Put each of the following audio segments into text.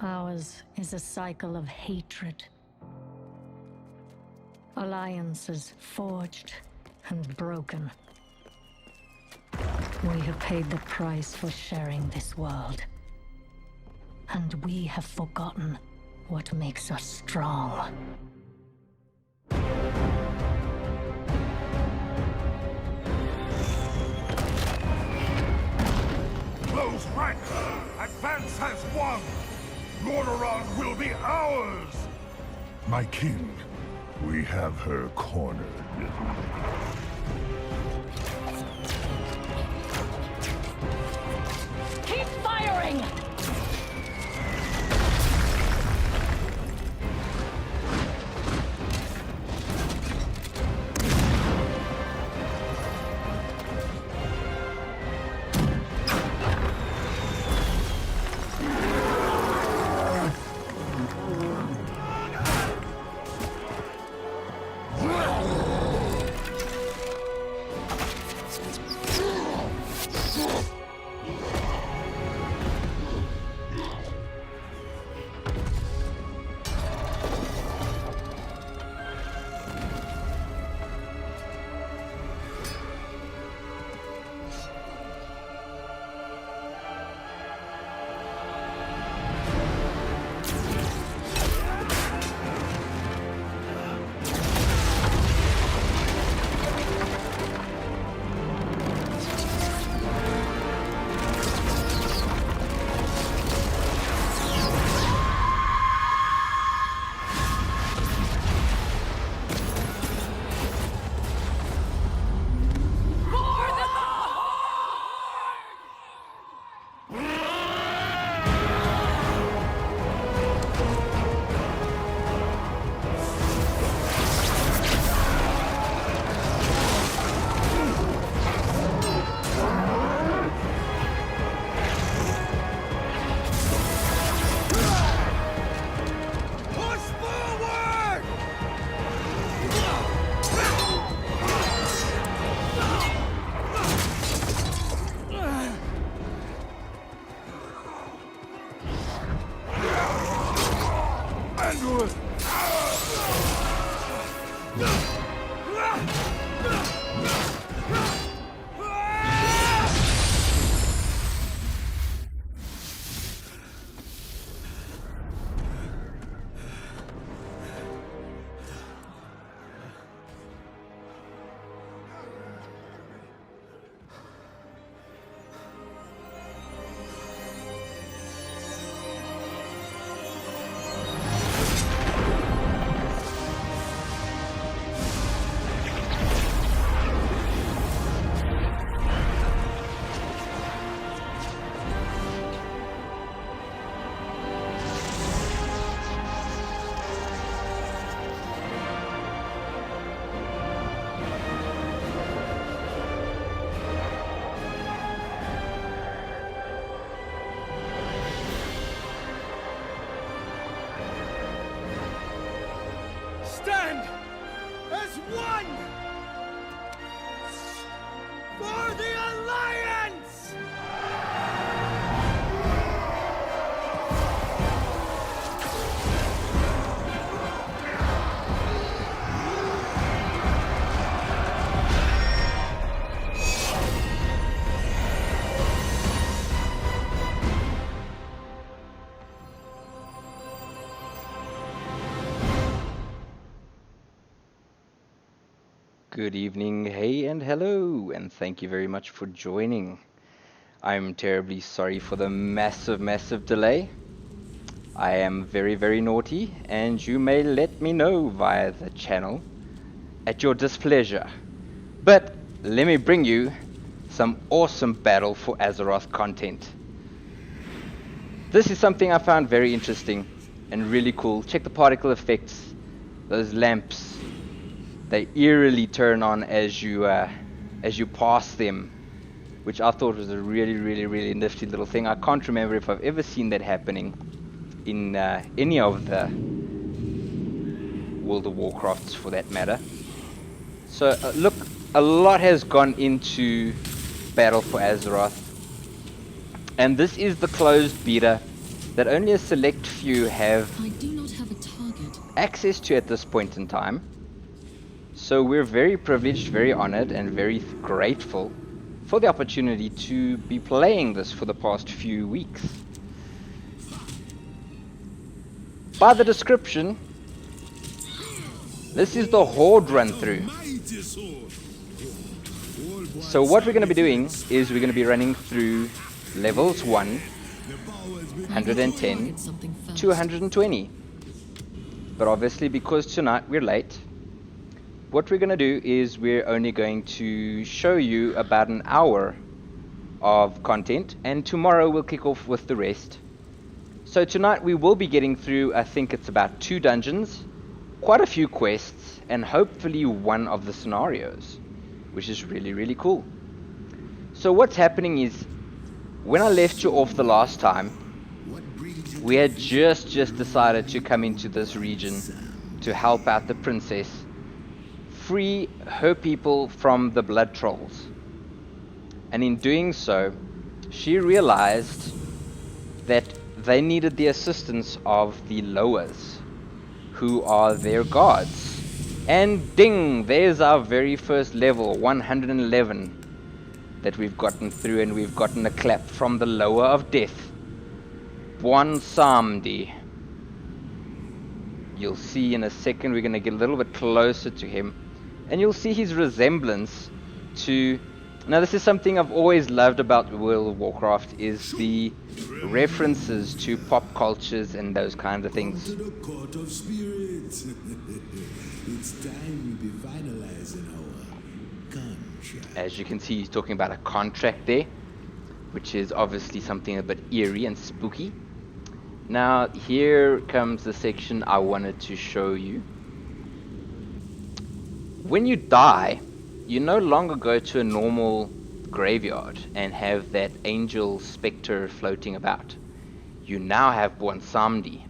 Ours is a cycle of hatred. Alliances forged and broken. We have paid the price for sharing this world. And we have forgotten what makes us strong. Close ranks! Advance has won! Underrot will be ours! My king, we have her cornered. Keep firing! Stand as one for the Alliance! Good evening, hey and hello, and thank you very much for joining. I'm terribly sorry for the massive delay. I am very, very naughty, and you may let me know via the channel at your displeasure. But let me bring you some awesome Battle for Azeroth content. This is something I found very interesting and really cool. Check the particle effects. Those lamps, they eerily turn on as you pass them, which I thought was a really, really, really nifty little thing. I can't remember if I've ever seen that happening in any of the World of Warcrafts for that matter. So look, a lot has gone into Battle for Azeroth, and this is the closed beta that only a select few have access to at this point in time. So we're very privileged, very honored, and very grateful for the opportunity to be playing this for the past few weeks. By the description, this is the Horde run through. So what we're going to be doing is we're going to be running through levels 1, 110 to 120. But obviously because tonight we're late, what we're going to do is we're only going to show you about an hour of content, and tomorrow we'll kick off with the rest. So tonight we will be getting through, I think it's about 2 dungeons, quite a few quests, and hopefully one of the scenarios, which is really, really cool. So what's happening is, when I left you off the last time, we had just decided to come into this region to help out the princess, free her people from the blood trolls. And in doing so, she realized that they needed the assistance of the lowers, who are their gods. And ding, there's our very first level, 111, that we've gotten through, and we've gotten a clap from the lower of death, Buon Samdi. You'll see in a second, we're going to get a little bit closer to him, and you'll see his resemblance to... Now this is something I've always loved about World of Warcraft, is the references to pop cultures and those kinds of things. It's time we be finalizing our contract. As you can see, he's talking about a contract there, which is obviously something a bit eerie and spooky. Now here comes the section I wanted to show you. When you die, you no longer go to a normal graveyard and have that angel spectre floating about. You now have Buon Samdi,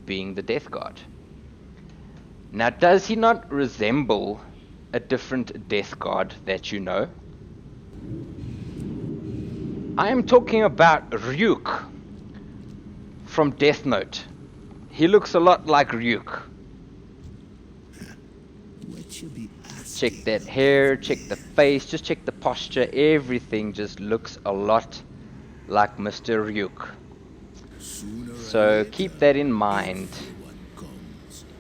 being the death god. Now, does he not resemble a different death god that you know? I am talking about Ryuk from Death Note. He looks a lot like Ryuk. Check that hair, check the face, just check the posture. Everything just looks a lot like Mr. Ryuk. So keep that in mind.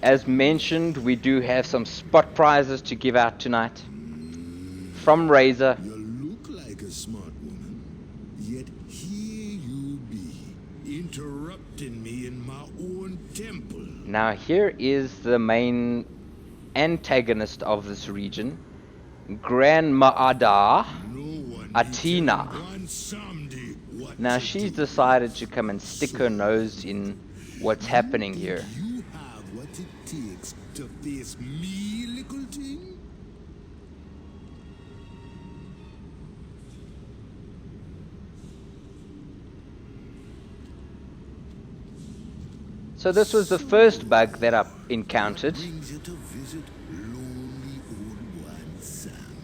As mentioned, we do have some spot prizes to give out tonight from Razor. You look like a smart woman, yet here you be, interrupting me in my own temple. Now here is the main antagonist of this region, Grandma Ada Atina. Now she's decided to come and stick her nose in what's happening here. You have what it takes to face me, little thing? So this was the first bug that I encountered.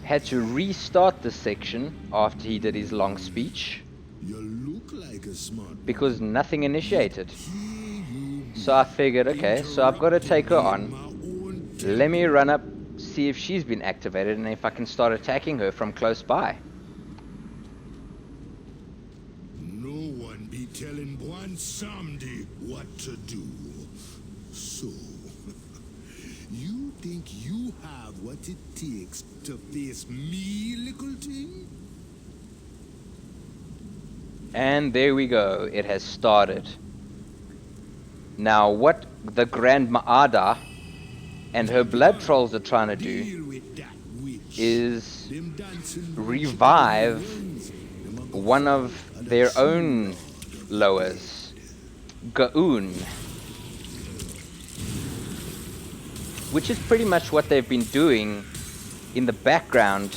Had to restart the section after he did his long speech because nothing initiated. So I figured, okay, so I've got to take her on. Let me run up, see if she's been activated and if I can start attacking her from close by. No one be telling Buon Samdi what to do. So, you think you have what it takes to face me, little thing? And there we go, it has started. Now, what the Grand Ma'ada and her blood trolls are trying to do Deal with that witch. is Them dancing revive them a go one of fall under their true own lord of lowers, Gaun, which is pretty much what they've been doing in the background.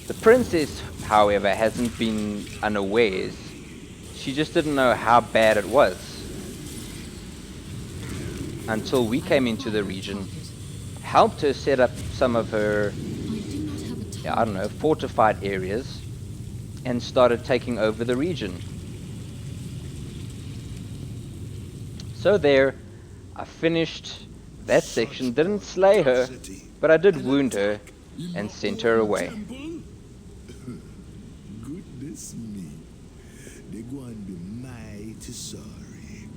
The princess, however, hasn't been unawares. She just didn't know how bad it was until we came into the region, helped her set up some of her, I don't know, fortified areas, and started taking over the region. So there, I finished that section. Didn't slay her, but I did wound her and sent her away. Goodness me. They're going to be mighty sorry.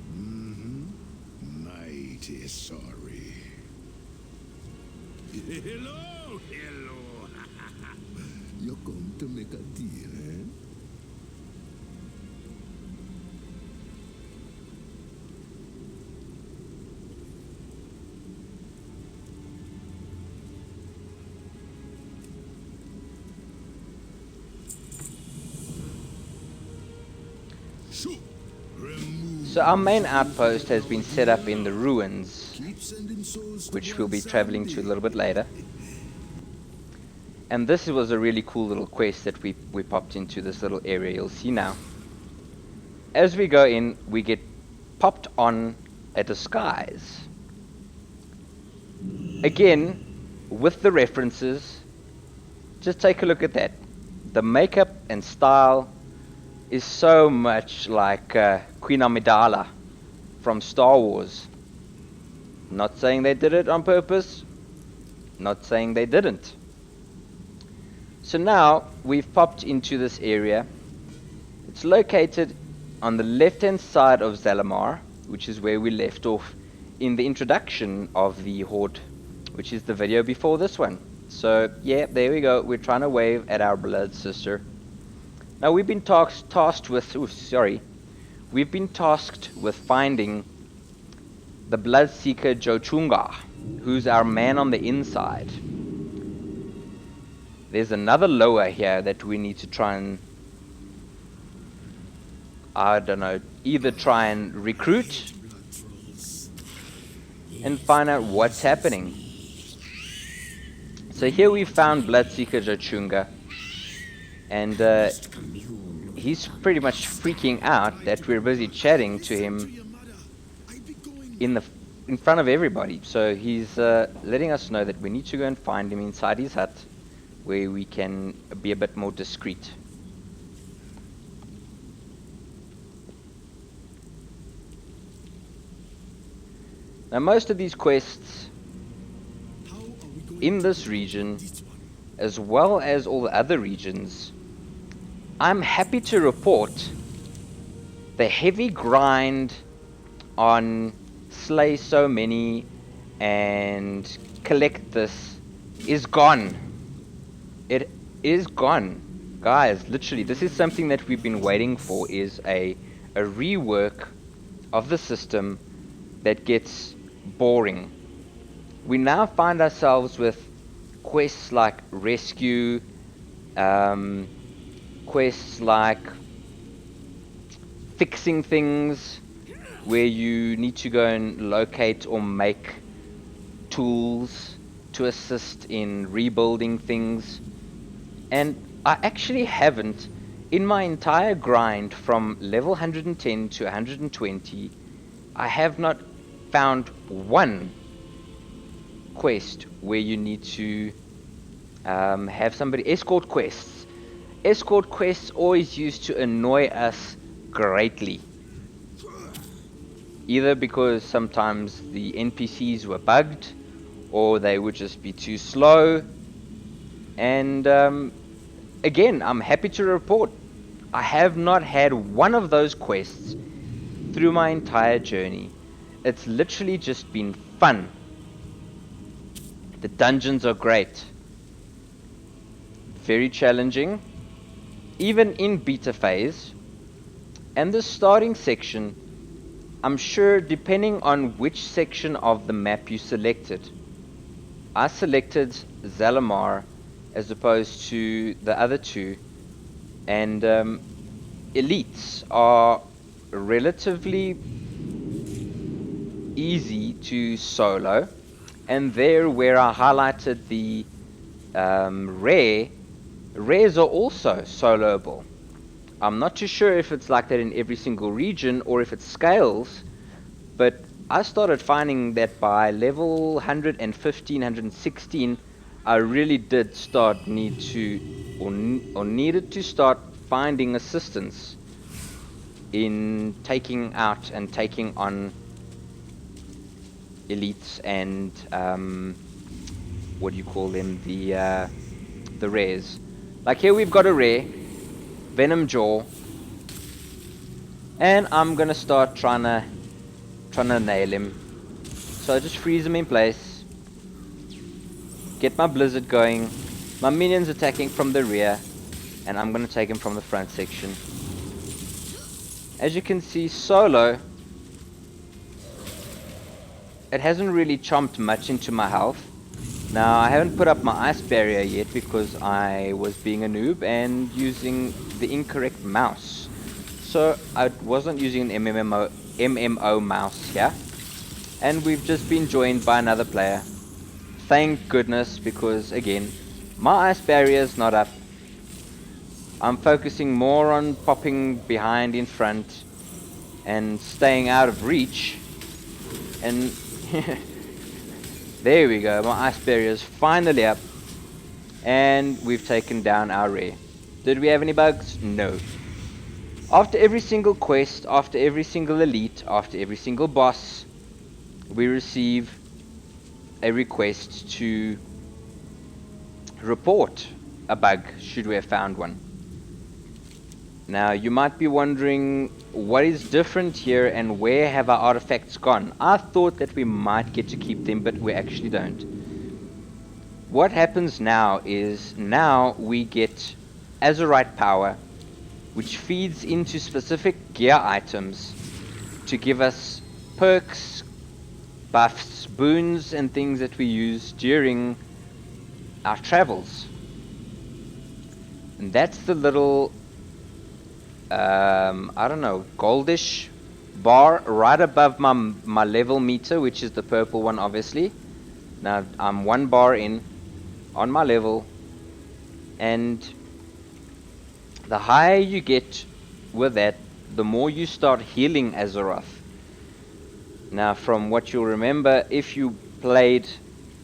Mighty sorry. Hello, hello. You come to make a deal, eh? So our main outpost has been set up in the ruins, Keep sending souls to which one we'll be side traveling to a day. little bit later. And this was a really cool little quest that we popped into this little area you'll see now. As we go in, we get popped on a disguise. Again, with the references, just take a look at that. The makeup and style is so much like Queen Amidala from Star Wars. Not saying they did it on purpose, not saying they didn't. So now we've popped into this area. It's located on the left hand side of Zalamar, which is where we left off in the introduction of the Horde, which is the video before this one. So yeah, there we go. We're trying to wave at our blood sister. Now we've been tasked with we've been tasked with finding the Bloodseeker Jochunga, who's our man on the inside. There's another lower here that we need to try and, I don't know, either try and recruit and find out what's happening. So here we found Bloodseeker Jochunga, and he's pretty much freaking out that we're busy chatting to him in front of everybody. So he's letting us know that we need to go and find him inside his hut, where we can be a bit more discreet. Now most of these quests in this region, as well as all the other regions, I'm happy to report the heavy grind on slay so many and collect this is gone. It is gone. Guys, literally, this is something that we've been waiting for, is a rework of the system that gets boring. We now find ourselves with quests like rescue, quests like fixing things, where you need to go and locate or make tools to assist in rebuilding things. And I actually haven't, in my entire grind from level 110 to 120, I have not found one quest where you need to have somebody escort quests. Escort quests always used to annoy us greatly, either because sometimes the NPCs were bugged or they would just be too slow. And again, I'm happy to report I have not had one of those quests through my entire journey. It's literally just been fun. The dungeons are great, very challenging, even in beta phase, and the starting section I'm sure depending on which section of the map you selected. I selected Zalamar as opposed to the other two, and elites are relatively easy to solo, and there where I highlighted the rares are also soloable. I'm not too sure if it's like that in every single region or if it scales, but I started finding that by level 115, 116, I really did start needed to start finding assistance in taking out and taking on elites and what do you call them, the rares. Like here we've got a rare, Venom Jaw, and I'm gonna start trying to nail him. So I just freeze him in place, get my blizzard going, my minions attacking from the rear, and I'm gonna take him from the front section. As you can see, solo, it hasn't really chomped much into my health. Now I haven't put up my ice barrier yet because I was being a noob and using the incorrect mouse. So I wasn't using an MMO mouse here. And we've just been joined by another player. Thank goodness, because again, my ice barrier is not up. I'm focusing more on popping behind in front and staying out of reach. And there we go, my ice barrier is finally up. And we've taken down our rare. Did we have any bugs? No. After every single quest, after every single elite, after every single boss, we receive a request to report a bug, should we have found one. Now, you might be wondering, what is different here and where have our artifacts gone? I thought that we might get to keep them, but we actually don't. What happens now is, now we get Azerite power, which feeds into specific gear items to give us perks, buffs, boons, and things that we use during our travels. And that's the little, I don't know, goldish bar right above my level meter, which is the purple one, obviously. Now I'm 1 bar in on my level, and the higher you get with that, the more you start healing Azeroth. Now, from what you'll remember, if you played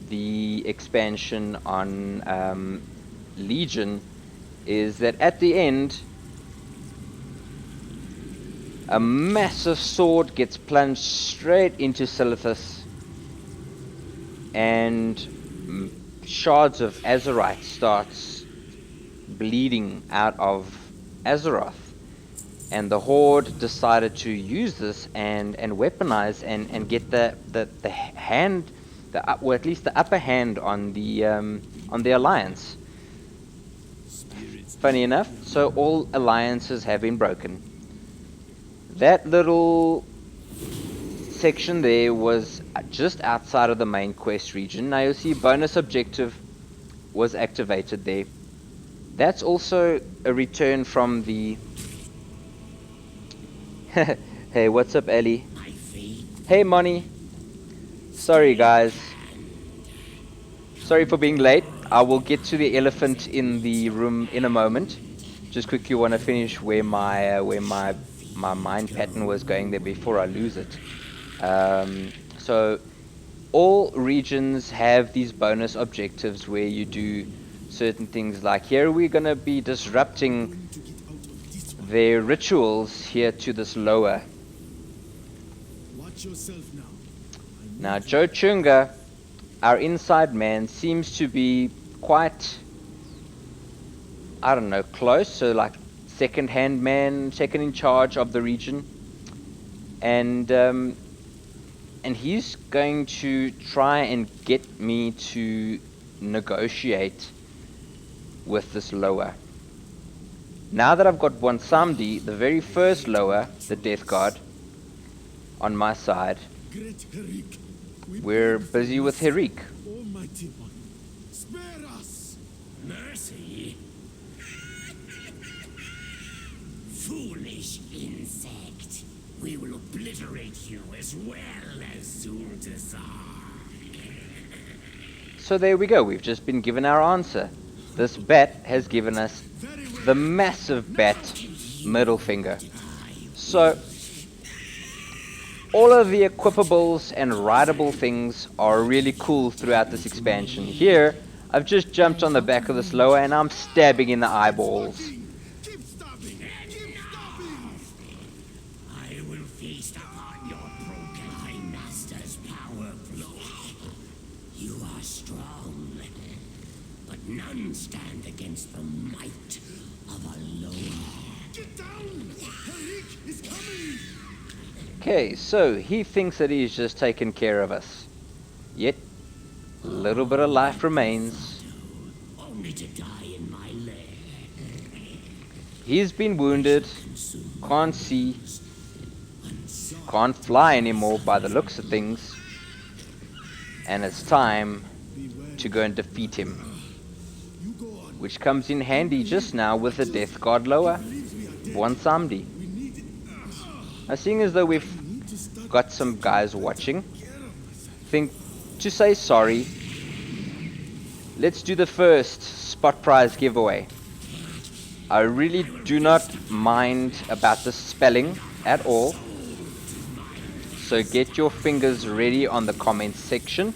the expansion on Legion, is that at the end, a massive sword gets plunged straight into Sethraliss, and shards of Azerite starts bleeding out of Azeroth. And the Horde decided to use this and weaponize and get the hand, or at least the upper hand on the alliance. Funny enough, so all alliances have been broken. That little section there was just outside of the main quest region. Now you'll see bonus objective was activated there. That's also a return from the... Hey, what's up, Ellie? Hey, Moni. Sorry, guys. Sorry for being late. I will get to the elephant in the room in a moment. Just quickly want to finish where my mind pattern was going there before I lose it. So all regions have these bonus objectives where you do certain things. Like here we're going to be disrupting their rituals here to this lower. Now Joe Chunga, our inside man, seems to be quite, I don't know, close, so like second hand man, second in charge of the region, and he's going to try and get me to negotiate with this lower. Now that I've got Bwansamdi, the very first lower, the Death God, on my side. Great Herik, we We're busy with Herik. Almighty One, spare us! Mercy? Foolish insect. We will obliterate you as well as Zul'Dazar. So there we go, we've just been given our answer. This bat has given us the massive bat middle finger. So, all of the equipables and rideable things are really cool throughout this expansion. Here, I've just jumped on the back of this lower and I'm stabbing in the eyeballs. Keep stopping! Keep stopping! I will feast upon your broken High Master's power flow. You are strong, but none stand against the might of a lower. Get down! Herik is coming! Okay, so he thinks that he's just taken care of us. Yet, a little bit of life remains. Only to die in my lair. He's been wounded, can't see, can't fly anymore by the looks of things. And it's time to go and defeat him. Which comes in handy just now with the Death Guard lower, Bwansamdi. Now, seeing as though we've got some guys watching, think to say sorry, let's do the first spot prize giveaway. I really do not mind about the spelling at all, so get your fingers ready on the comments section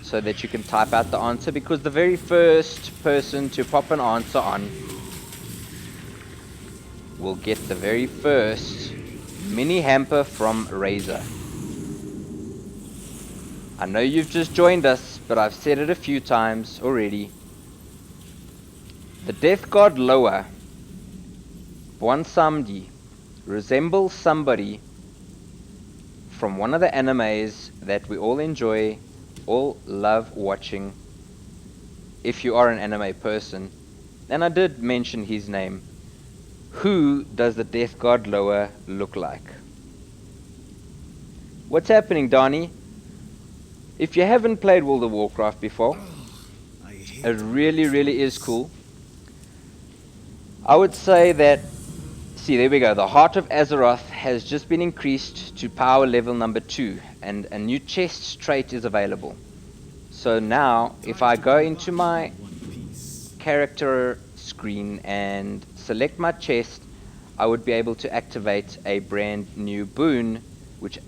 so that you can type out the answer, because the very first person to pop an answer on will get the very first mini hamper from Razor. I know you've just joined us, but I've said it a few times already. The Death Guard lower, Bwansamdi, resembles somebody from one of the animes that we all enjoy, all love watching, if you are an anime person. And I did mention his name. Who does the Death Guard lower look like? What's happening, Donnie? If you haven't played World of Warcraft before, it really is cool. I would say that, see, there we go, the Heart of Azeroth has just been increased to power level number 2, and a new chest trait is available. So now, if I go into my character screen and select my chest, I would be able to activate a brand new boon, which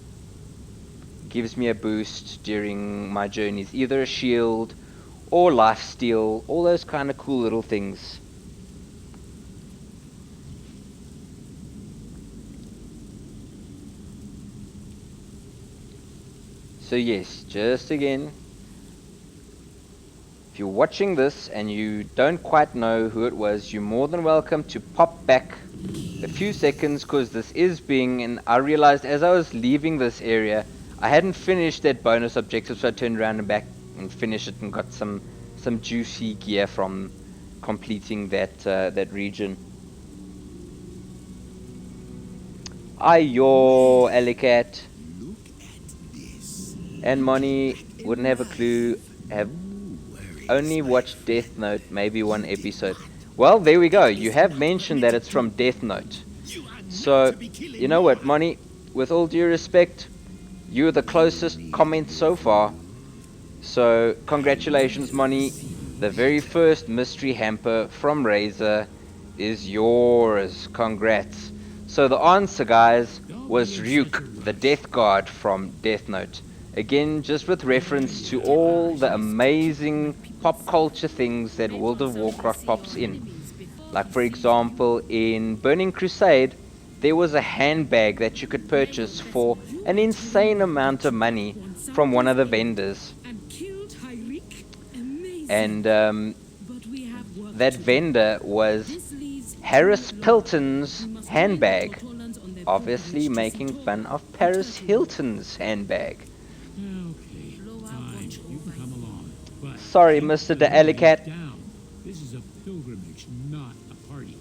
gives me a boost during my journeys, either a shield or lifesteal, all those kind of cool little things. So yes, just again, if you're watching this and you don't quite know who it was, you're more than welcome to pop back a few seconds, because this is being, and I realized as I was leaving this area, I hadn't finished that bonus objective, so I turned around and back and finished it and got some juicy gear from completing that region. Ayo, Alicat. And Moni wouldn't have a clue, have only watched Death Note, maybe one episode. Well, there we go. You have mentioned that it's from Death Note. So, you know what, Moni, with all due respect, you're the closest comment so far. So, congratulations, Moni. The very first mystery hamper from Razor is yours. Congrats. So the answer, guys, was Ryuk, the Death Guard from Death Note. Again, just with reference to all the amazing pop culture things that World of Warcraft pops in. Like, for example, in Burning Crusade, there was a handbag that you could purchase for an insane amount of money from one of the vendors. And that vendor was Harris Pilton's handbag. Obviously making fun of Paris Hilton's handbag. Sorry, Mr. De Alicat. This is a pilgrimage, not a party.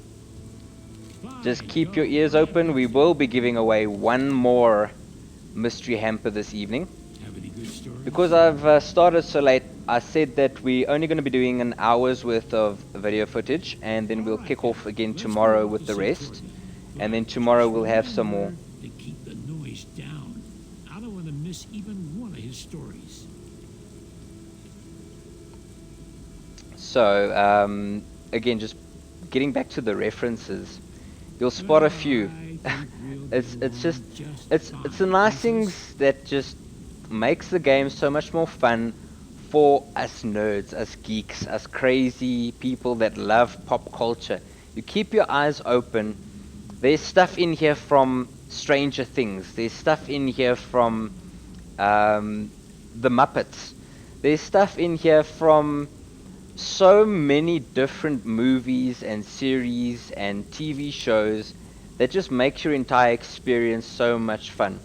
Just keep your ears open. We will be giving away one more mystery hamper this evening. Have any good stories? Because I've started so late, I said that we're only going to be doing an hour's worth of video footage, and then we'll kick off again tomorrow with the rest. And then tomorrow we'll have some more. To keep the noise down. I don't want to miss even one of his stories. So, again, just getting back to the references, you'll spot a few. It's the nice things that just makes the game so much more fun for us nerds, us geeks, us crazy people that love pop culture. You keep your eyes open. There's stuff in here from Stranger Things. There's stuff in here from the Muppets. There's stuff in here from so many different movies and series and TV shows that just makes your entire experience so much fun.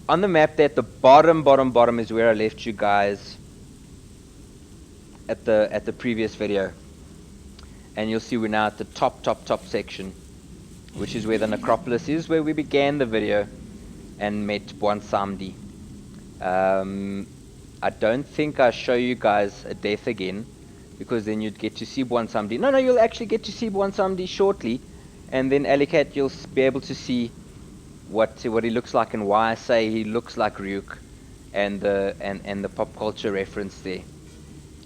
On the map there at the bottom is where I left you guys at the previous video. And you'll see we're now at the top section, which is where the necropolis is, where we began the video and met Bwansamdi. I don't think I'll show you guys a death again, because then you'd get to see Bwansamdi. No, you'll actually get to see Bwansamdi shortly, and then Alicat, you'll be able to see what he looks like and why I say he looks like Ryuk, and the pop culture reference there.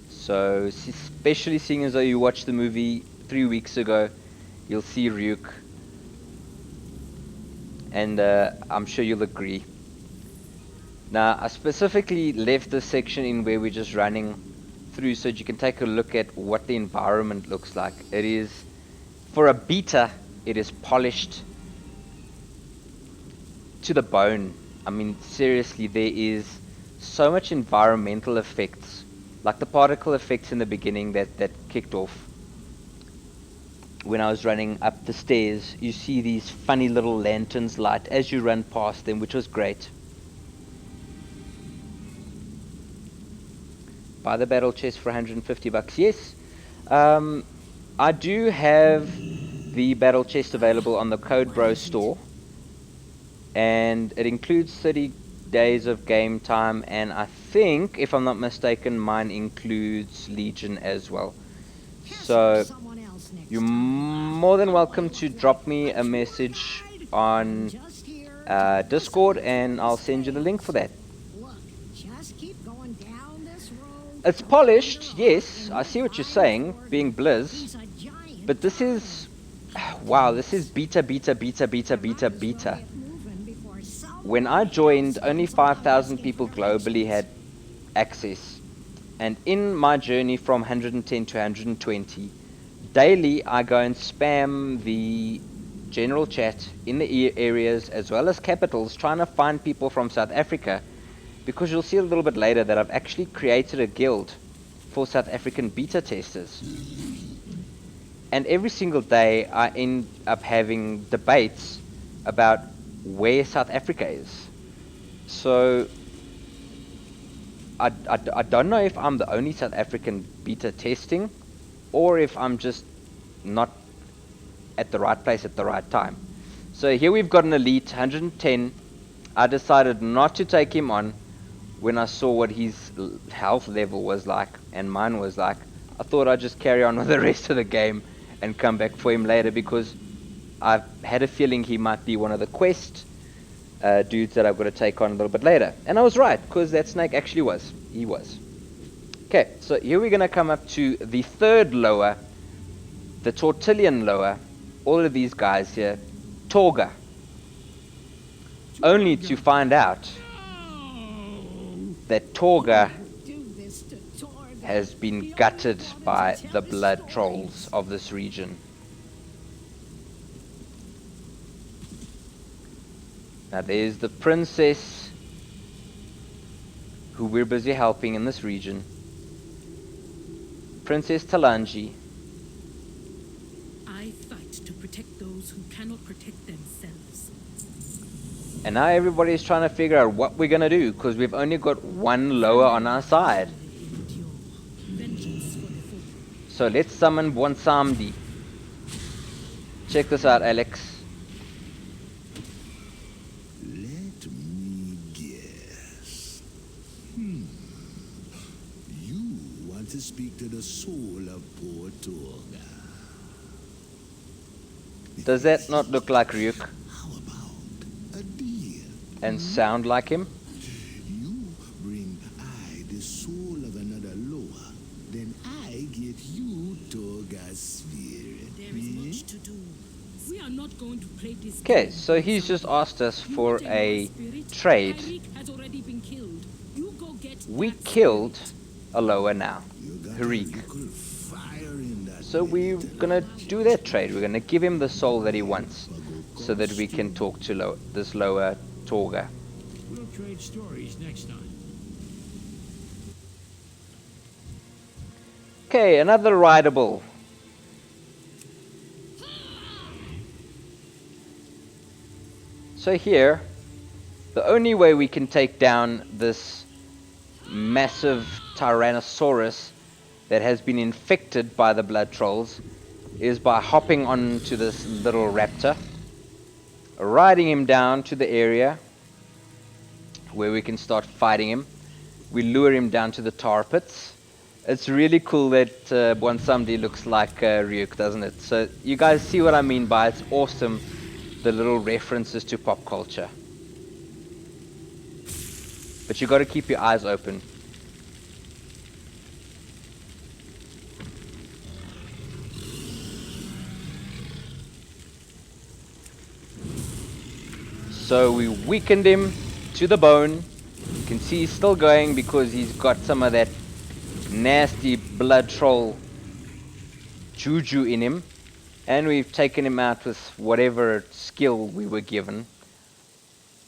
So, especially seeing as though you watched the movie 3 weeks ago, you'll see Ryuk, and I'm sure you'll agree. Now, I specifically left this section in where we're just running through so that you can take a look at what the environment looks like. It is, for a beta, it is polished to the bone. I mean, seriously, there is so much environmental effects, like the particle effects in the beginning that kicked off. When I was running up the stairs, you see these funny little lanterns light as you run past them, which was great. Buy the battle chest for 150 bucks. Yes, I do have the battle chest available on the CodeBros store, and it includes 30 days of game time, and I think, if I'm not mistaken, mine includes Legion as well. So you're more than welcome to drop me a message on Discord, and I'll send you the link for that. It's polished, yes, I see what you're saying, being Blizz, but this is, wow, this is beta. When I joined, only 5,000 people globally had access, and in my journey from 110 to 120, daily I go and spam the general chat in the areas as well as capitals, trying to find people from South Africa, because you'll see a little bit later that I've actually created a guild for South African beta testers. And every single day I end up having debates about where South Africa is. So I don't know if I'm the only South African beta testing, or if I'm just not at the right place at the right time. So here we've got an elite 110. I decided not to take him on when I saw what his health level was like and mine was like. I thought I'd just carry on with the rest of the game and come back for him later, because I've had a feeling he might be one of the quest dudes that I've got to take on a little bit later. And I was right, because that snake actually was. He was. Okay, so here we're going to come up to the third lower, the Tortillian lower, all of these guys here, Torga. Only to find out that Torga has been gutted by the blood trolls of this region. Now there's the princess who we're busy helping in this region, Princess Talanji. I fight to protect those who cannot protect themselves. And now everybody's trying to figure out what we're gonna do, because we've only got one lower on our side. So let's summon Bwansamdi. Check this out, Alex. Let me to speak to the soul of poor Torga. Does that not look like Ryuk How about a deal? and sound like him? You bring I the soul of another Loa, then I get you Torga's spirit. There is much to do. We are not going to play this. Okay, game. so he's just asked us You for take my a spirit. trade. Tyreek has already been killed. You go get We that killed spirit. a Loa now, You got Harik. a little fire in that So we're little gonna do that trade. We're gonna give him the soul that he wants, so that we can talk to this Loa Torga. We'll trade stories next time. Okay, another rideable. So here, the only way we can take down this massive Tyrannosaurus that has been infected by the blood trolls is by hopping onto this little raptor, riding him down to the area where we can start fighting him. We lure him down to the tar pits. It's really cool that Bwansamdi looks like Ryuk, doesn't it? So you guys see what I mean by it's awesome, the little references to pop culture. But you got to keep your eyes open. So we weakened him to the bone. You can see he's still going because he's got some of that nasty blood troll juju in him. And we've taken him out with whatever skill we were given.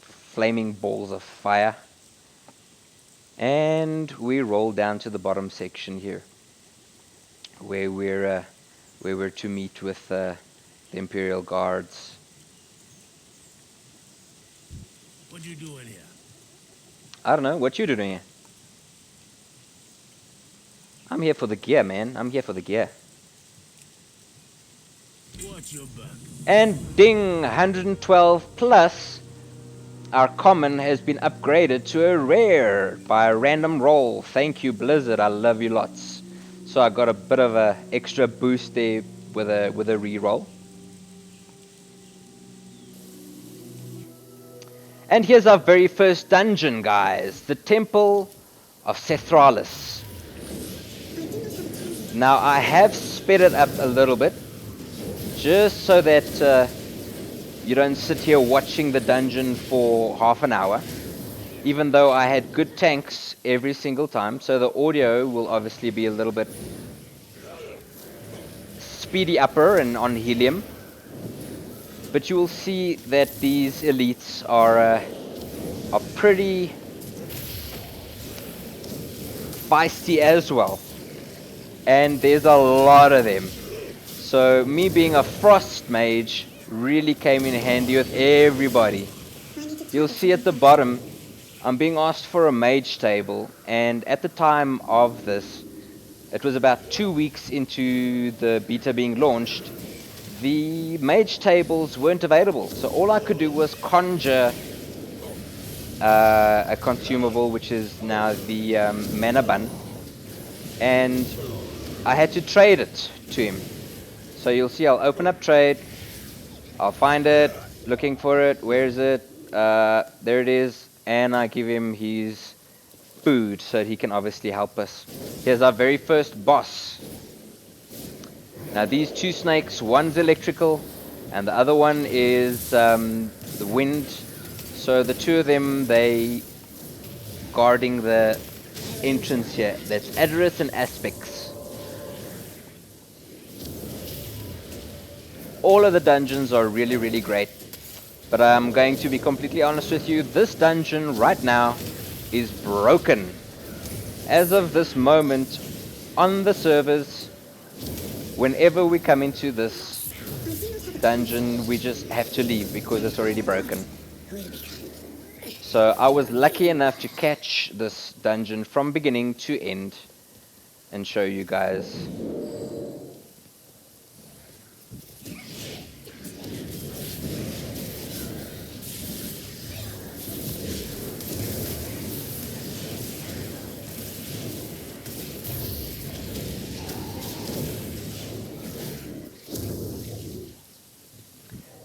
Flaming balls of fire. And we roll down to the bottom section here, where we're to meet with the Imperial Guards. What you doing here? I don't know, what you doing here? I'm here for the gear, man. I'm here for the gear. Watch your back. And ding, 112 plus. Our common has been upgraded to a rare by a random roll. Thank you, Blizzard. I love you lots. So I got a bit of a extra boost there with a reroll. And here's our very first dungeon, guys. The Temple of Sethraliss. Now I have sped it up a little bit, just so that you don't sit here watching the dungeon for half an hour, even though I had good tanks every single time, so the audio will obviously be a little bit speedy upper and on helium. But you will see that these elites are pretty feisty as well, and there's a lot of them. So me being a frost mage really came in handy with everybody. You'll see at the bottom, I'm being asked for a mage table, and at the time of this, it was about 2 weeks into the beta being launched, the mage tables weren't available. So all I could do was conjure a consumable, which is now the mana bun, and I had to trade it to him. So you'll see I'll open up trade, I'll find it, looking for it, where is it, there it is, and I give him his food so he can obviously help us. Here's our very first boss. Now these two snakes, one's electrical and the other one is the wind. So the two of them, they guarding the entrance here. That's Azerite and Aspects. All of the dungeons are really, really great. But I'm going to be completely honest with you, this dungeon right now is broken. As of this moment, on the servers, whenever we come into this dungeon, we just have to leave because it's already broken. So I was lucky enough to catch this dungeon from beginning to end and show you guys.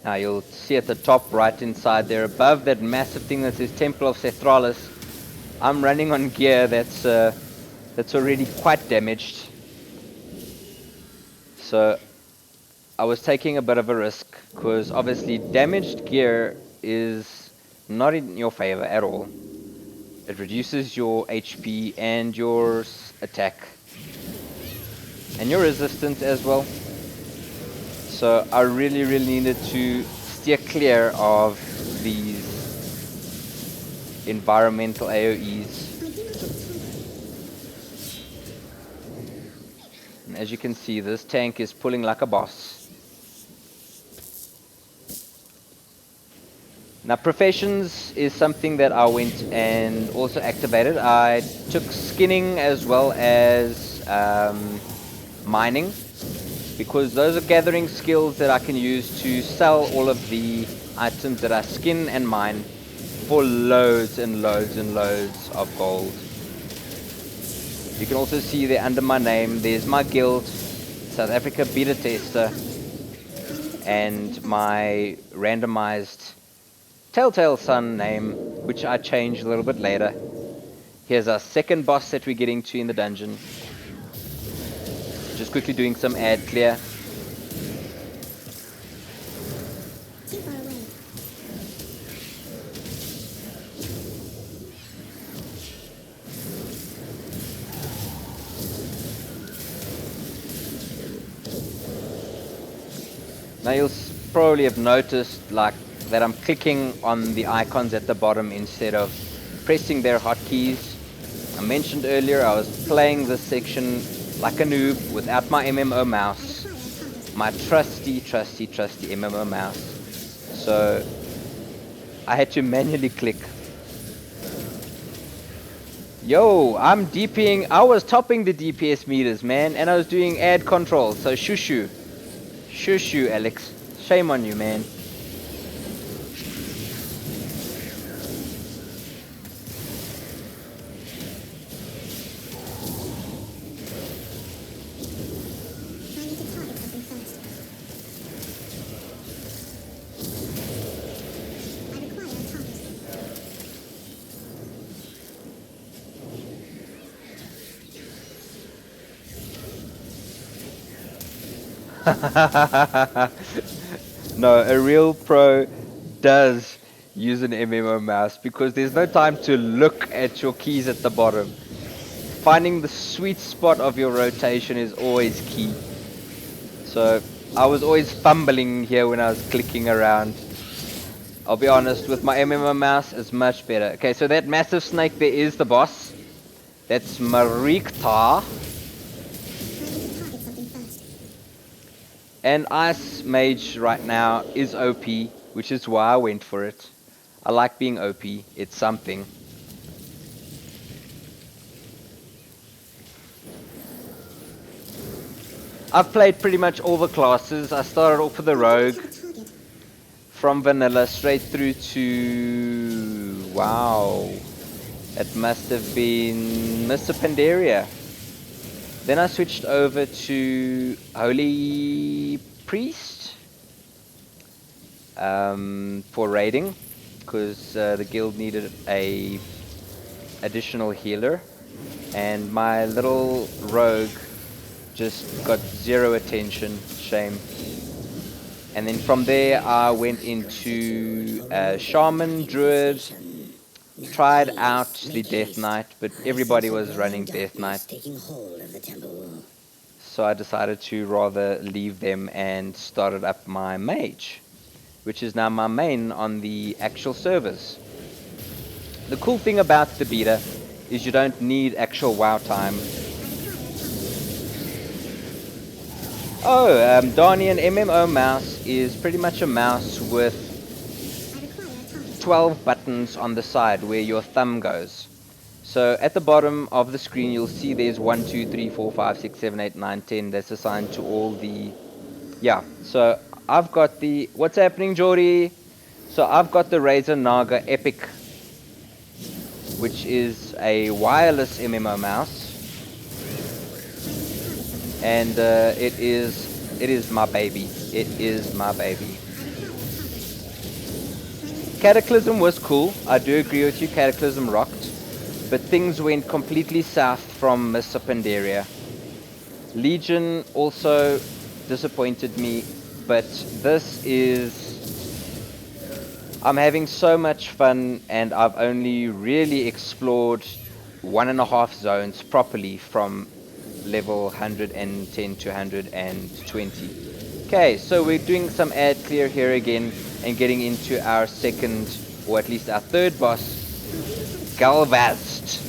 Now you'll see at the top right inside there, above that massive thing that says Temple of Sethraliss, I'm running on gear that's already quite damaged. So I was taking a bit of a risk, because obviously damaged gear is not in your favor at all. It reduces your HP and your attack and your resistance as well. So I really needed to steer clear of these environmental AoEs. And as you can see, this tank is pulling like a boss. Now professions is something that I went and also activated. I took skinning as well as mining, because those are gathering skills that I can use to sell all of the items that I skin and mine for loads and loads and loads of gold. You can also see there under my name, there's my guild, South Africa Beta Tester, and my randomized Telltale Sun name, which I changed a little bit later. Here's our second boss that we're getting to in the dungeon. Just quickly doing some ad clear. Now you'll probably have noticed like that I'm clicking on the icons at the bottom instead of pressing their hotkeys. I mentioned earlier I was playing this section like a noob without my MMO mouse, my trusty MMO mouse. So I had to manually click. Yo, I'm DPing, I was topping the DPS meters, man, and I was doing ad control, so shushu. Shushu, Alex. Shame on you, man. No, a real pro does use an MMO mouse because there's no time to look at your keys at the bottom. Finding the sweet spot of your rotation is always key. So I was always fumbling here when I was clicking around. I'll be honest, with my MMO mouse it's much better. Okay, so that massive snake there is the boss. That's Marikta. And Ice Mage right now is OP, which is why I went for it. I like being OP, it's something. I've played pretty much all the classes. I started off with the Rogue, from vanilla straight through to... wow. It must have been Mr. Pandaria. Then I switched over to Holy Priest for raiding, because the guild needed a additional healer, and my little rogue just got zero attention, shame. And then from there I went into Shaman, Druid, tried out the Death Knight, but everybody was running Death Knight. So I decided to rather leave them and started up my Mage, which is now my main on the actual servers. The cool thing about the beta is you don't need actual WoW time. Oh, Darnian MMO mouse is pretty much a mouse with 12 buttons on the side where your thumb goes. So at the bottom of the screen you'll see there's 1, 2, 3, 4, 5, 6, 7, 8, 9, 10 that's assigned to all the... yeah, so I've got the... what's happening, Jordy? So I've got the Razer Naga Epic, which is a wireless MMO mouse. And it is my baby. It is my baby. Cataclysm was cool. I do agree with you, Cataclysm rocked. But things went completely south from Mists of Pandaria. Legion also disappointed me, but this is... I'm having so much fun, and I've only really explored 1.5 zones properly from level 110 to 120. Okay, so we're doing some ad clear here again and getting into our second, or at least our third boss, Galvast.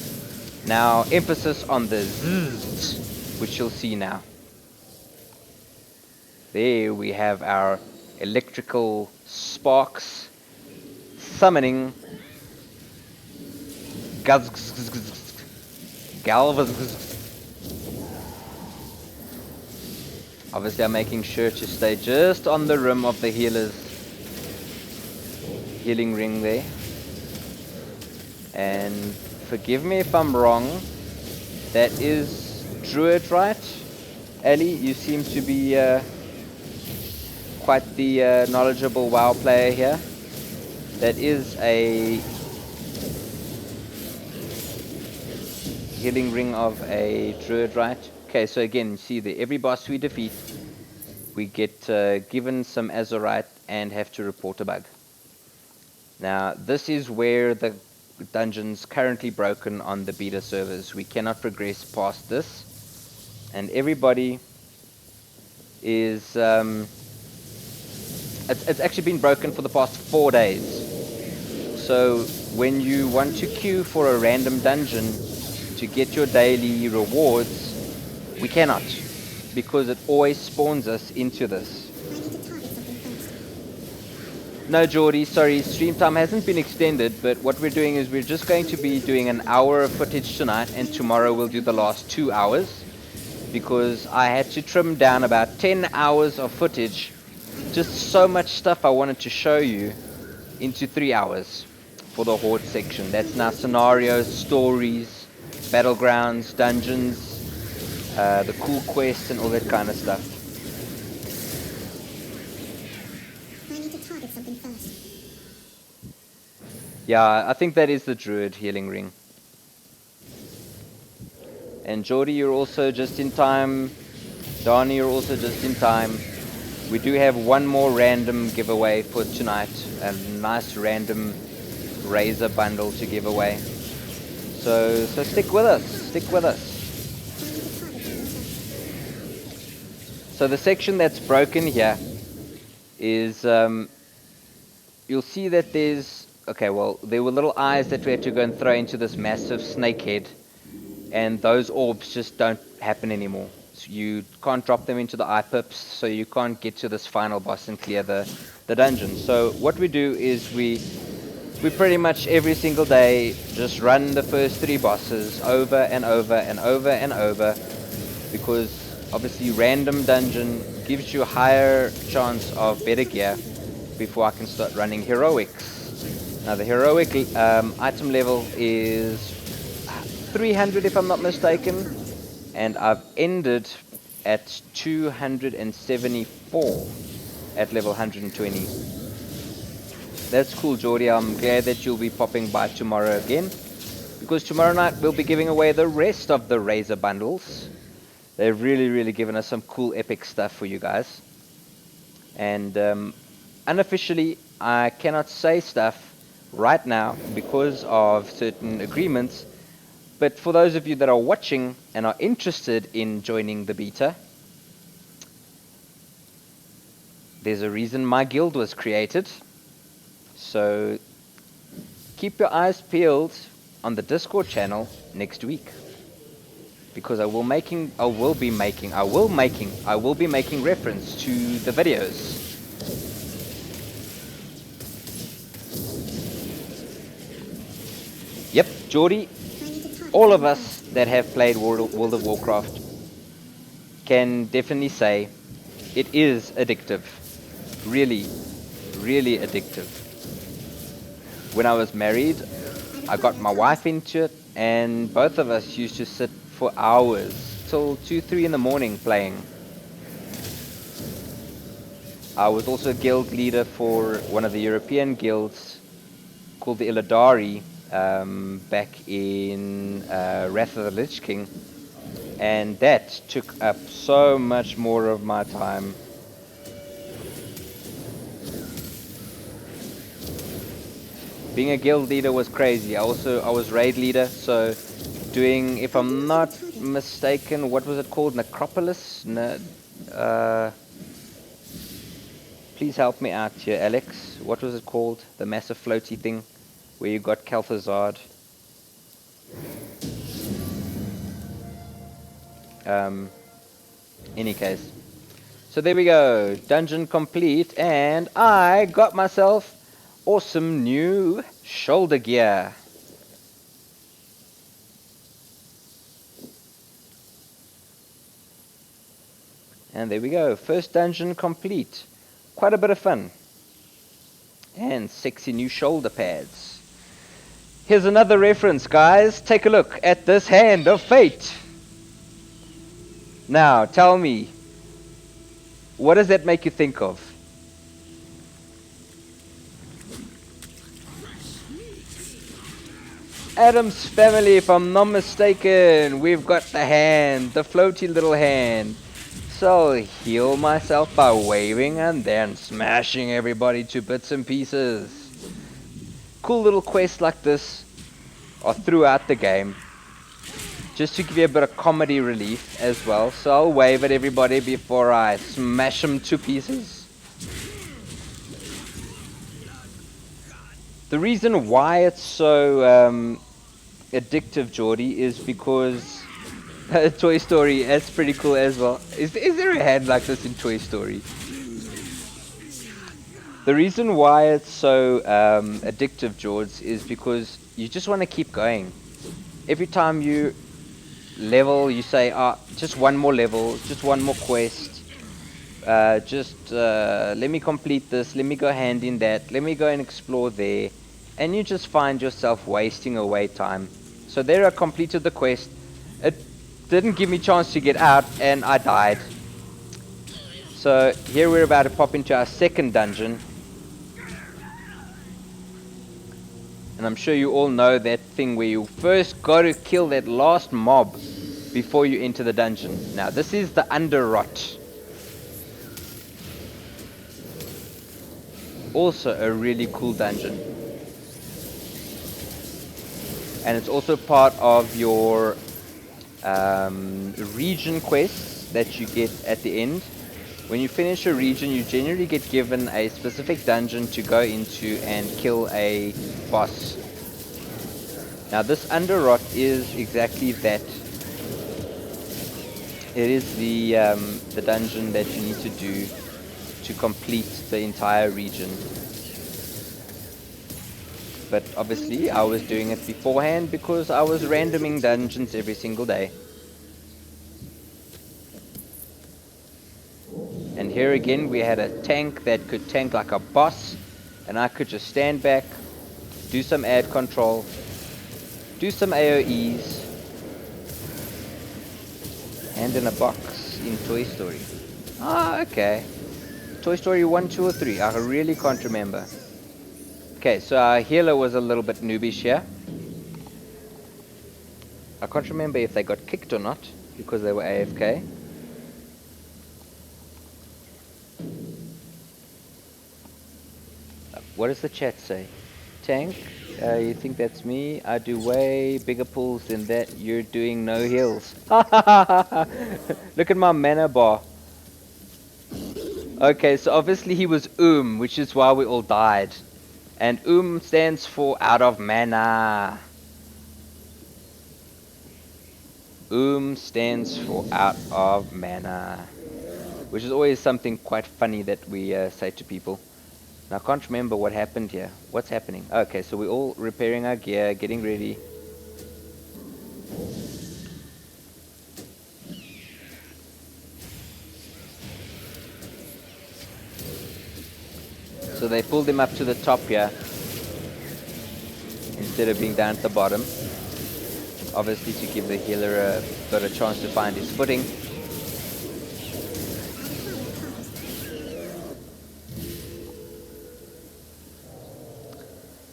Now, emphasis on the zzz, which you'll see now. There we have our electrical sparks summoning Galvast. Obviously, I'm making sure to stay just on the rim of the healing ring there. And forgive me if I'm wrong, that is Druid, right? Ali, you seem to be quite the knowledgeable WoW player here. That is a healing ring of a Druid, right? Okay, so again, you see that every boss we defeat, we get given some Azerite and have to report a bug. Now, this is where the dungeon's currently broken on the beta servers. We cannot progress past this, and everybody is... it's actually been broken for the past 4 days. So when you want to queue for a random dungeon to get your daily rewards, we cannot, because it always spawns us into this. No, Geordie, sorry, stream time hasn't been extended, but what we're doing is we're just going to be doing an hour of footage tonight, and tomorrow we'll do the last 2 hours, because I had to trim down about 10 hours of footage, just so much stuff I wanted to show you, into 3 hours for the Horde section. That's now scenarios, stories, battlegrounds, dungeons, the cool quests and all that kind of stuff. Yeah, I think that is the Druid healing ring. And Geordie, you're also just in time. Donnie, you're also just in time. We do have one more random giveaway for tonight. A nice random Razor bundle to give away. So stick with us. Stick with us. So the section that's broken here is... you'll see that there's... Okay, well, there were little eyes that we had to go and throw into this massive snake head, and those orbs just don't happen anymore. So you can't drop them into the eye pips, so you can't get to this final boss and clear the dungeon. So what we do is we pretty much every single day just run the first 3 bosses over and over and over and over, because obviously random dungeon gives you a higher chance of better gear before I can start running heroics. Now the heroic item level is 300 if I'm not mistaken, and I've ended at 274 at level 120. That's cool, Geordie. I'm glad that you'll be popping by tomorrow again, because tomorrow night we'll be giving away the rest of the Razor bundles. They've really given us some cool epic stuff for you guys. And unofficially, I cannot say stuff right now because of certain agreements, but for those of you that are watching and are interested in joining the beta, there's a reason my guild was created. So keep your eyes peeled on the Discord channel next week, because I will be making reference to the videos. Yep, Geordie, all of us that have played World of Warcraft can definitely say it is addictive. Really addictive. When I was married, I got my wife into it, and both of us used to sit for hours, till 2-3 in the morning playing. I was also guild leader for one of the European guilds called the Illidari back in Wrath of the Lich King, and that took up so much more of my time. Being a guild leader was crazy. I was raid leader, so doing, if I'm not mistaken, what was it called? Necropolis? Please help me out here, Alex. What was it called? The massive floaty thing where you got Kel'Thuzad. Any case. So there we go. Dungeon complete, and I got myself awesome new shoulder gear. And there we go. First dungeon complete. Quite a bit of fun. And sexy new shoulder pads. Here's another reference, guys. Take a look at this hand of fate. Now, tell me, what does that make you think of? Adam's family, if I'm not mistaken. We've got the hand, the floaty little hand. So I'll heal myself by waving and then smashing everybody to bits and pieces. Cool little quests like this are throughout the game, just to give you a bit of comedy relief as well. So I'll wave at everybody before I smash them to pieces. The reason why it's so addictive, Geordie, is because Toy Story, that's pretty cool as well. Is there a hand like this in Toy Story? The reason why it's so addictive, George, is because you just want to keep going. Every time you level, you say, just one more level, just one more quest, let me complete this, let me go hand in that, let me go and explore there, and you just find yourself wasting away time. So there I completed the quest. It didn't give me a chance to get out, and I died. So here we're about to pop into our second dungeon. And I'm sure you all know that thing where you first got to kill that last mob before you enter the dungeon. Now this is the Underrot. Also a really cool dungeon. And it's also part of your region quests that you get at the end. When you finish a region, you generally get given a specific dungeon to go into and kill a boss. Now this Underrot is exactly that. It is the dungeon that you need to do to complete the entire region. But obviously I was doing it beforehand because I was randoming dungeons every single day. And here again we had a tank that could tank like a boss, and I could just stand back, do some ad control, do some AoEs, and in a box in Toy Story. Okay. Toy Story 1, 2 or 3, I really can't remember. Okay, so our healer was a little bit noobish here. I can't remember if they got kicked or not, because they were AFK. What does the chat say? Tank, you think that's me? I do way bigger pulls than that. You're doing no heals. Look at my mana bar. Okay, so obviously he was which is why we all died. And stands for out of mana. Stands for out of mana. Which is always something quite funny that we say to people. Now I can't remember what happened here. What's happening? Okay, so we're all repairing our gear, getting ready. So they pulled him up to the top here instead of being down at the bottom. Obviously to give the healer a better chance to find his footing.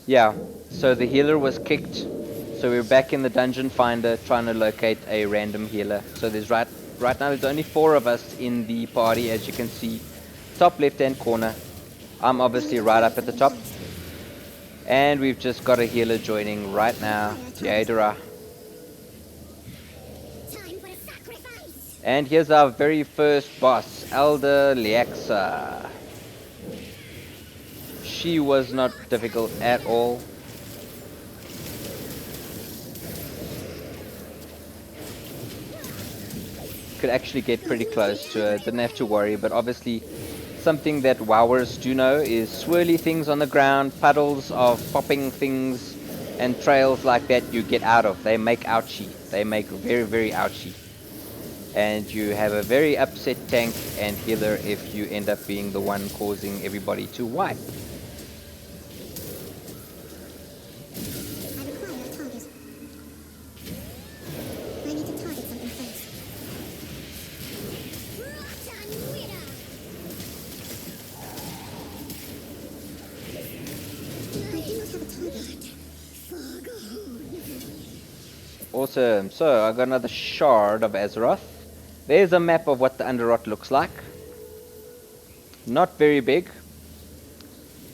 Yeah, so the healer was kicked. So we're back in the dungeon finder trying to locate a random healer. So there's right now there's only 4 of us in the party, as you can see. Top left hand corner. I'm obviously right up at the top. And we've just got a healer joining right now, Jaedra. And here's our very first boss, Elder Liaxa. She was not difficult at all. Could actually get pretty close to her, didn't have to worry, but obviously something that wowers do know is swirly things on the ground, puddles of popping things, and trails like that you get out of. They make ouchie. They make very, very ouchie. And you have a very upset tank and healer if you end up being the one causing everybody to wipe. Awesome, so I got another shard of Azeroth. There's a map of what the Underrot looks like. Not very big,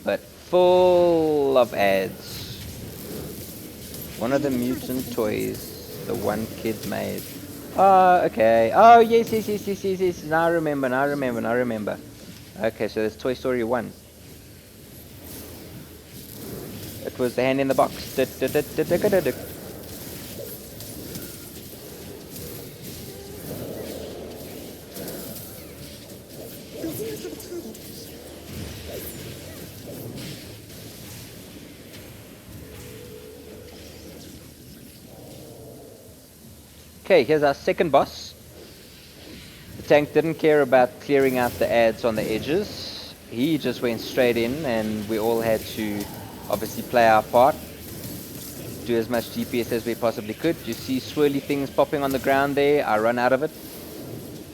but full of ads. One of the mutant toys the one kid made. Oh, okay. Oh, yes. Now I remember. Okay, so there's Toy Story 1. It was the hand in the box. Okay, here's our second boss. The tank didn't care about clearing out the ads on the edges. He just went straight in, and we all had to obviously play our part. Do as much DPS as we possibly could. You see swirly things popping on the ground there. I run out of it.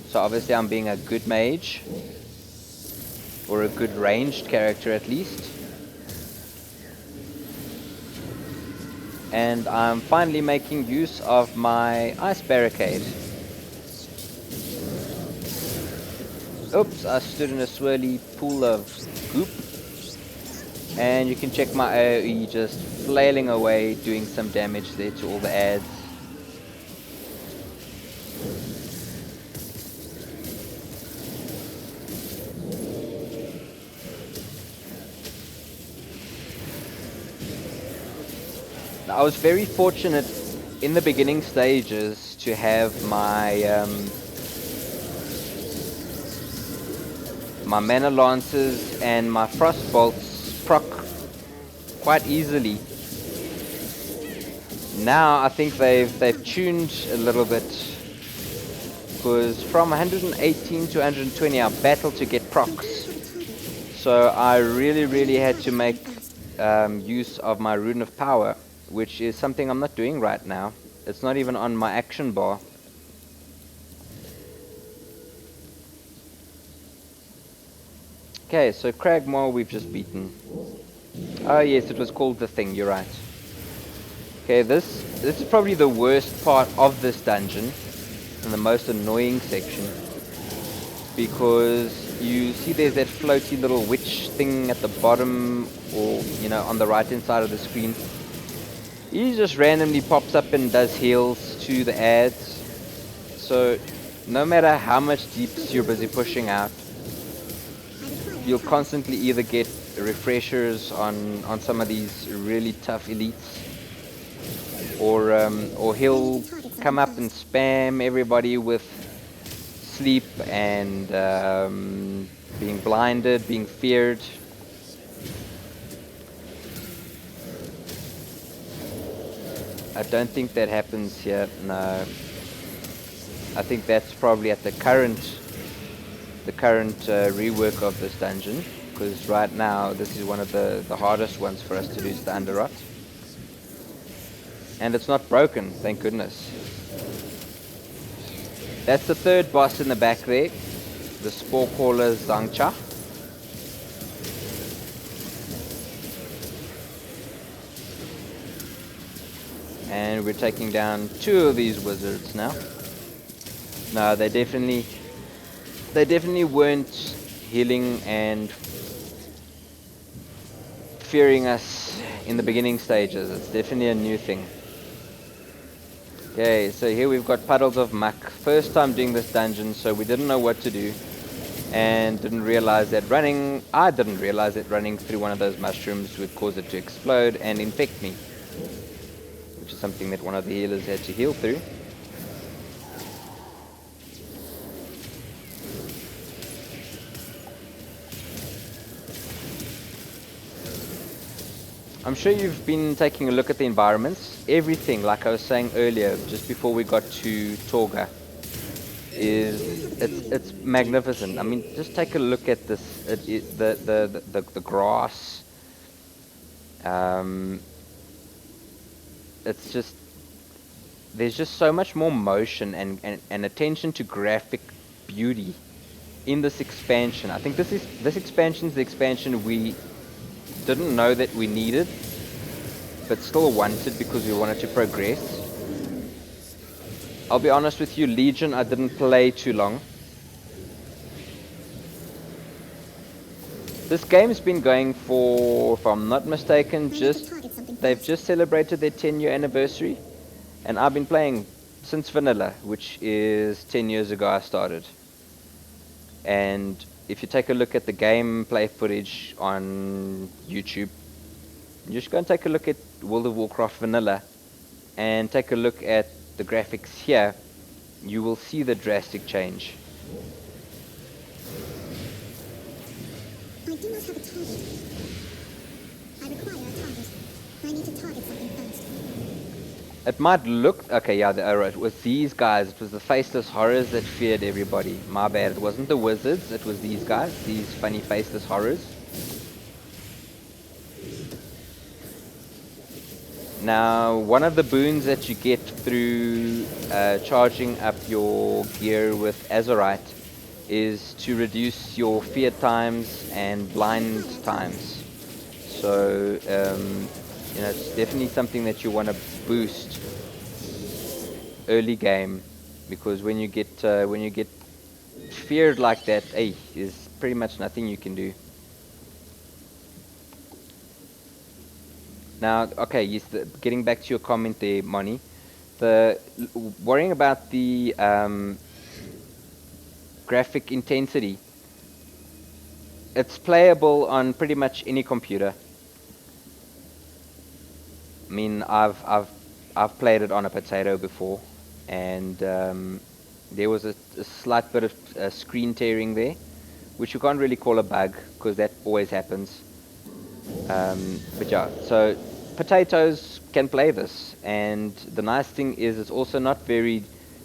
So obviously I'm being a good mage. Or a good ranged character at least. And I'm finally making use of my ice barricade. Oops, I stood in a swirly pool of goop. And you can check my AoE just flailing away, doing some damage there to all the ads. I was very fortunate in the beginning stages to have my my mana lances and my frost bolts proc quite easily. Now I think they've tuned a little bit, because from 118 to 120 I battled to get procs. So I really had to make use of my Rune of Power, which is something I'm not doing right now. It's not even on my action bar. Okay, so Cragmaw we've just beaten. Oh yes, it was called the Thing, you're right. Okay, this is probably the worst part of this dungeon, and the most annoying section, because you see there's that floaty little witch thing at the bottom, or you know, on the right hand side of the screen. He just randomly pops up and does heals to the ads. So no matter how much deeps you're busy pushing out, you'll constantly either get refreshers on some of these really tough elites, or he'll come up and spam everybody with sleep and being blinded, being feared. I don't think that happens here, no. I think that's probably at the current rework of this dungeon, because right now this is one of the hardest ones for us to do, is the Underrot. And it's not broken, thank goodness. That's the third boss in the back there, the Sporecaller Zangcha. And we're taking down 2 of these wizards now. No, they definitely weren't healing and fearing us in the beginning stages. It's definitely a new thing. Okay, so here we've got puddles of muck. First time doing this dungeon, so we didn't know what to do. And I didn't realize that running through one of those mushrooms would cause it to explode and infect me. Which is something that one of the healers had to heal through. I'm sure you've been taking a look at the environments. Everything, like I was saying earlier, just before we got to Torga, it's magnificent. I mean, just take a look at this. The grass. It's just, there's just so much more motion and attention to graphic beauty in this expansion. I think this expansion is the expansion we didn't know that we needed, but still wanted because we wanted to progress. I'll be honest with you, Legion, I didn't play too long. This game's been going for, if I'm not mistaken, they've just celebrated their 10-year anniversary, and I've been playing since vanilla, which is 10 years ago I started. And if you take a look at the gameplay footage on YouTube, you just go and take a look at World of Warcraft vanilla and take a look at the graphics here, you will see the drastic change. I do not have a target. I require a target. I need to target something first. It might look... Okay, yeah, it was these guys. It was the faceless horrors that feared everybody. My bad. It wasn't the wizards. It was these guys. These funny faceless horrors. Now, one of the boons that you get through charging up your gear with Azerite is to reduce your fear times and blind times. So, you know, it's definitely something that you want to boost early game, because when you get feared like that, hey, there's pretty much nothing you can do. Now, okay, yes, getting back to your comment there, Moni, worrying about the graphic intensity. It's playable on pretty much any computer. I mean, I've played it on a potato before, and there was a slight bit of screen tearing there, which you can't really call a bug because that always happens. But yeah, so potatoes can play this, and the nice thing is it's also not very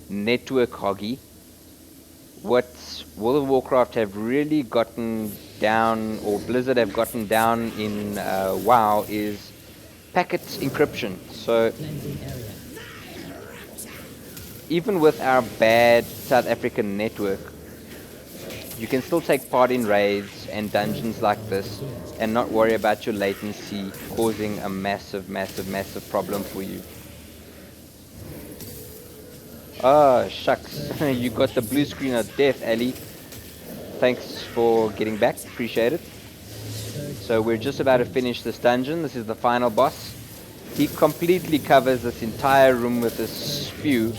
network hoggy. What World of Warcraft have really gotten down, or Blizzard have gotten down in WoW, is packet encryption. So even with our bad South African network, you can still take part in raids and dungeons like this and not worry about your latency causing a massive problem for you. Oh, shucks. You got the blue screen of death, Ali. Thanks for getting back. Appreciate it. So we're just about to finish this dungeon. This is the final boss. He completely covers this entire room with his spew.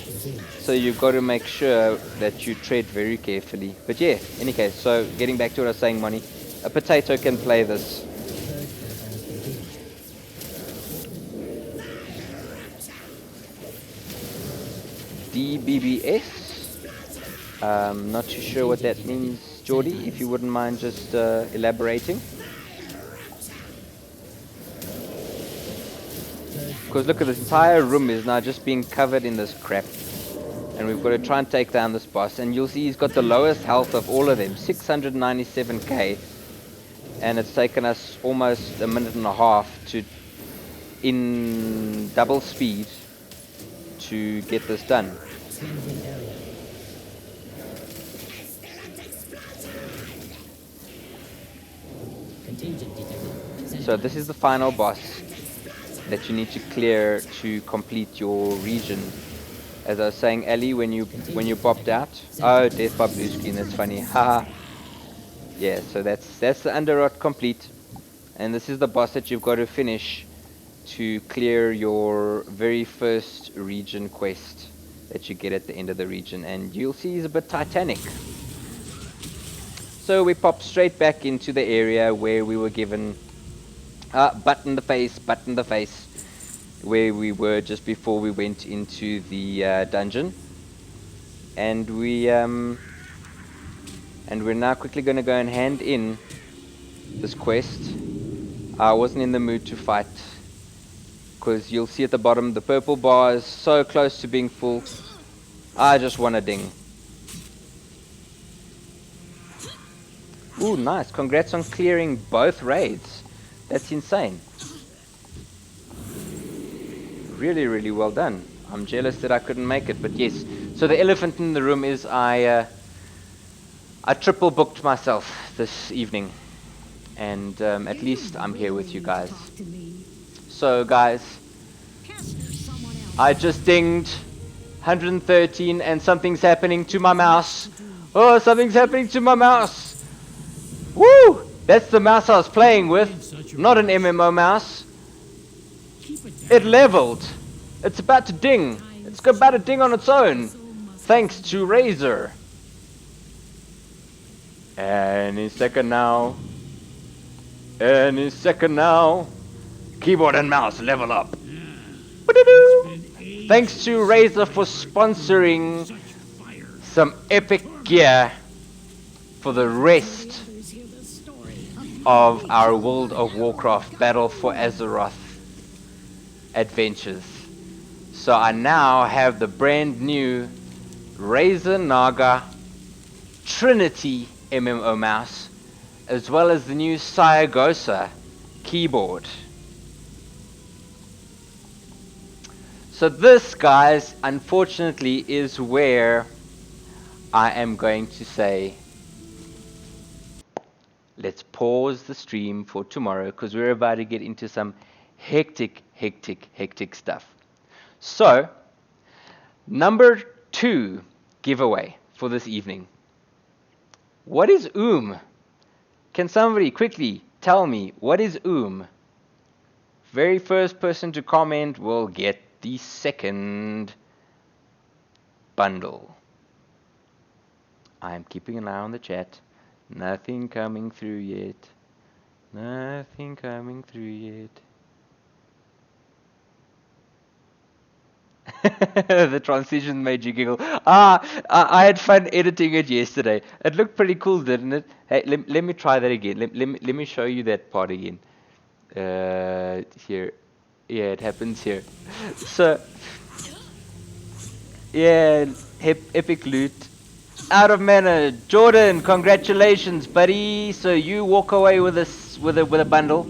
So you've got to make sure that you tread very carefully. But yeah, any case, so getting back to what I was saying, Moni, a potato can play this. DBBS. Not too sure what that means, Geordie, if you wouldn't mind just elaborating. Because look at this entire room is now just being covered in this crap. And we've got to try and take down this boss. And you'll see he's got the lowest health of all of them, 697k. And it's taken us almost a minute and a half to, in double speed, to get this done. So this is the final boss. that you need to clear to complete your region. As I was saying, Ellie, when you popped out. Oh, death by blue screen. That's funny. Haha. Yeah. So that's the Underrot complete, and this is the boss that you've got to finish to clear your very first region quest that you get at the end of the region, and you'll see he's a bit titanic. So we pop straight back into the area where we were given butt in the face, where we were just before we went into the dungeon, and we're now quickly going to go and hand in this quest. I wasn't in the mood to fight, because you'll see at the bottom the purple bar is so close to being full. I just want a ding. Ooh, nice. Congrats on clearing both raids. That's insane. Really, really well done. I'm jealous that I couldn't make it, but yes. So the elephant in the room is I triple booked myself this evening. And at least I'm here with you guys. So guys, I just dinged 113 and something's happening to my mouse. Oh, something's happening to my mouse. Woo! That's the mouse I was playing with, not an MMO mouse. It leveled. It's about to ding. It's about to ding on its own. Thanks to Razor. Any second now. Any second now. Keyboard and mouse level up. Thanks to Razor for sponsoring some epic gear for the rest of our World of Warcraft Battle for Azeroth adventures. So I now have the brand new Razer Naga Trinity MMO mouse, as well as the new Saragossa keyboard. So this, guys, unfortunately is where I am going to say, let's pause the stream for tomorrow, because we're about to get into some hectic stuff. So, number 2 giveaway for this evening. What is Can somebody quickly tell me what is Very first person to comment will get the second bundle. I am keeping an eye on the chat. Nothing coming through yet. Nothing coming through yet. The transition made you giggle. I had fun editing it yesterday. It looked pretty cool, didn't it? Hey, let me try that again. Let me show you that part again. Here. Yeah, it happens here. So, yeah, epic loot. Out of mana, Jordan, congratulations, buddy. So you walk away with a bundle.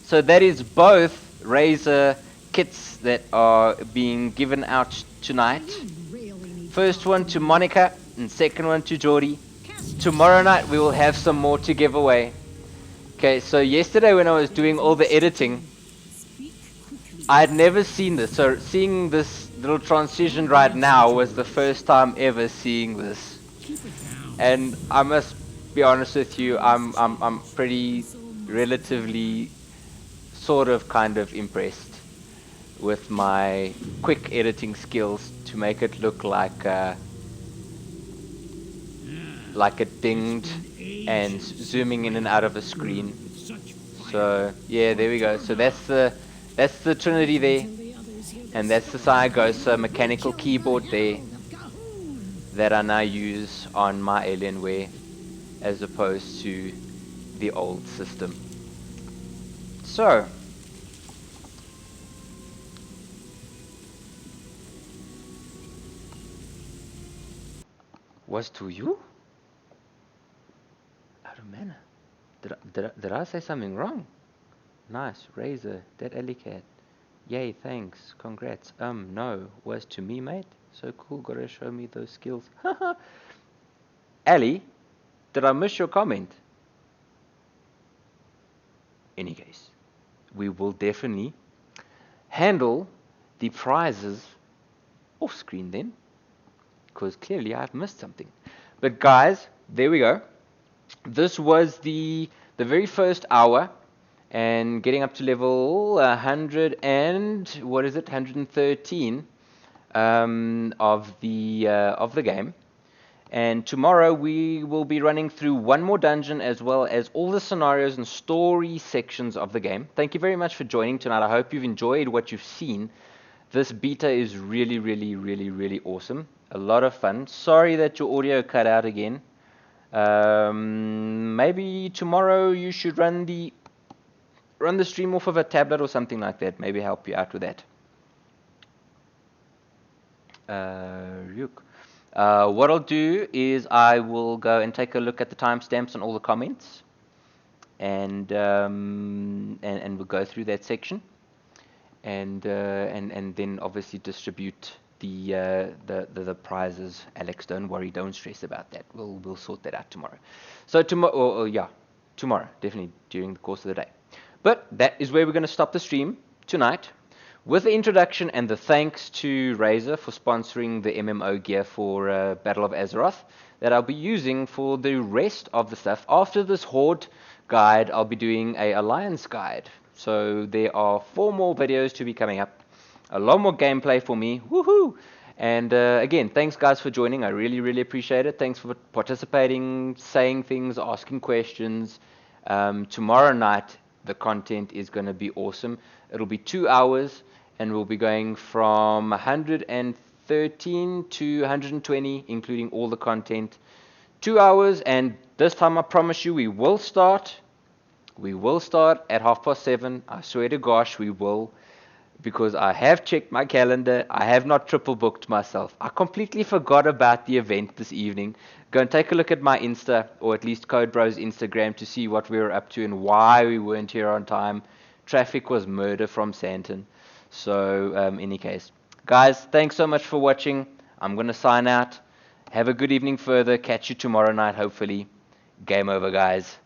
So that is both Razer kits that are being given out tonight. First one to Monica and second one to Geordie. Tomorrow night we will have some more to give away. Okay, so yesterday when I was doing all the editing, I had never seen this. So seeing this little transition right now was the first time ever seeing this. And I must be honest with you, I'm pretty relatively sort of kind of impressed with my quick editing skills to make it look like it dinged and zooming in and out of a screen. So yeah, there we go. So that's the Trinity there, and that's the Saragossa mechanical keyboard there that I now use on my Alienware as opposed to the old system. So was to you? Out of mana. Did I say something wrong? Nice, Razor, that alley cat. Yay, thanks, congrats. No, was to me, mate. So cool, gotta show me those skills. Haha. Ali, did I miss your comment? Any case, we will definitely handle the prizes off screen then, because clearly I've missed something. But guys, there we go. This was the very first hour, and getting up to level 100 and what is it, 113 of the game. And tomorrow we will be running through one more dungeon as well as all the scenarios and story sections of the game. Thank you very much for joining tonight. I hope you've enjoyed what you've seen. This beta is really, really, really, really awesome. A lot of fun. Sorry that your audio cut out again. Maybe tomorrow you should run the stream off of a tablet or something like that. Maybe help you out with that. What I'll do is I will go and take a look at the timestamps on all the comments, and we'll go through that section, and then obviously distribute the prizes. Alex, don't worry, don't stress about that. We'll sort that out tomorrow. So tomorrow, definitely during the course of the day. But that is where we're going to stop the stream tonight, with the introduction and the thanks to Razer for sponsoring the MMO gear for Battle of Azeroth that I'll be using for the rest of the stuff. After this Horde guide, I'll be doing a Alliance guide. So there are 4 more videos to be coming up. A lot more gameplay for me. Woohoo! And again, thanks guys for joining. I really, really appreciate it. Thanks for participating, saying things, asking questions. Tomorrow night, the content is going to be awesome. It'll be 2 hours. And we'll be going from 113 to 120, including all the content. 2 hours, and this time I promise you we will start at 7:30. I swear to gosh, we will. Because I have checked my calendar. I have not triple booked myself. I completely forgot about the event this evening. Go and take a look at my Insta, or at least CodeBros Instagram, to see what we were up to and why we weren't here on time. Traffic was murder from Santon. So, in any case, guys, thanks so much for watching. I'm going to sign out. Have a good evening further. Catch you tomorrow night, hopefully. Game over, guys.